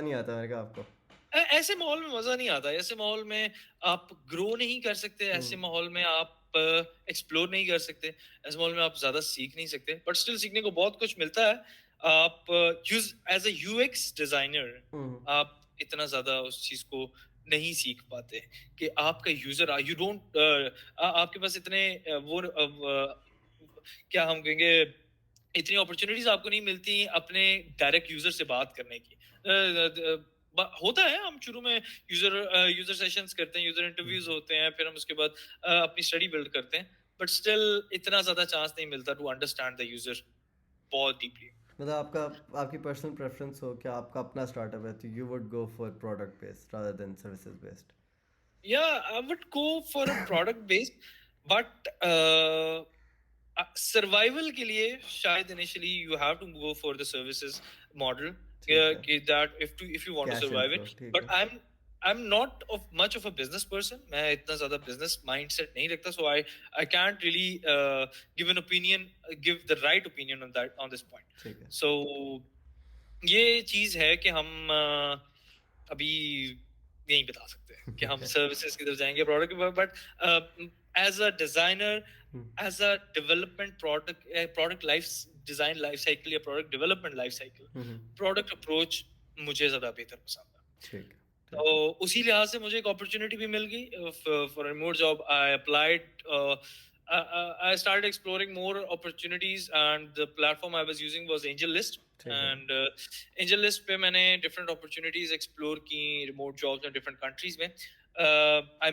नहीं आता मेरे को आपको। ऐसे माहौल में मजा नहीं आता। ऐसे माहौल में आप ग्रो नहीं कर सकते। ऐसे माहौल में आप एक्सप्लोर नहीं कर सकते। ऐसे माहौल में आप ज्यादा सीख नहीं सकते। बट स्टिल सीखने को बहुत कुछ मिलता है। आप use as a UX designer आप इतना ज्यादा उस चीज को नहीं सीख पाते कि आपका यूजर यू डोंट आपके पास इतने क्या हम कहेंगे इतनी अपॉर्चुनिटीज आपको नहीं मिलती अपने डायरेक्ट यूजर से बात करने की। होता है हम शुरू में यूजर सेशंस करते हैं, यूजर इंटरव्यूज होते हैं, फिर हम उसके बाद अपनी स्टडी बिल्ड करते हैं। बट स्टिल इतना ज्यादा चांस नहीं मिलता टू अंडरस्टैंड द यूजर बहुत डीपली। मतलब आपका आपकी पर्सनल प्रेफरेंस हो कि आपका अपना स्टार्टअप है तो you would go for product based rather than services based. Yeah, I would go for a product based, but survival के लिए शायद initially you have to go for the services model ठीक है। कि that if you want to cash survive inflow it. ठीक but है। I am not of much of a business person. मैं इतना ज्यादा बिजनेस माइंडसेट नहीं रखता। So I can't really give an opinion, give the right opinion on that on this point. ठीक है। सो ये चीज है कि हम अभी नहीं बता सकते कि हम Okay. सर्विसेज की तरफ जाएंगे product. But as a designer, as a development product life design life cycle या product development life cycle, product approach मुझे ज्यादा बेहतर पसंद है। ठीक है। तो ठीक है। उसी लिहाज से मुझे एक अपॉर्चुनिटी भी मिल गई for remote job. I applied, I started exploring more opportunities and the platform I was using was AngelList. ठीक है। And AngelList पे मैंने different opportunities explore की remote jobs in different countries में। I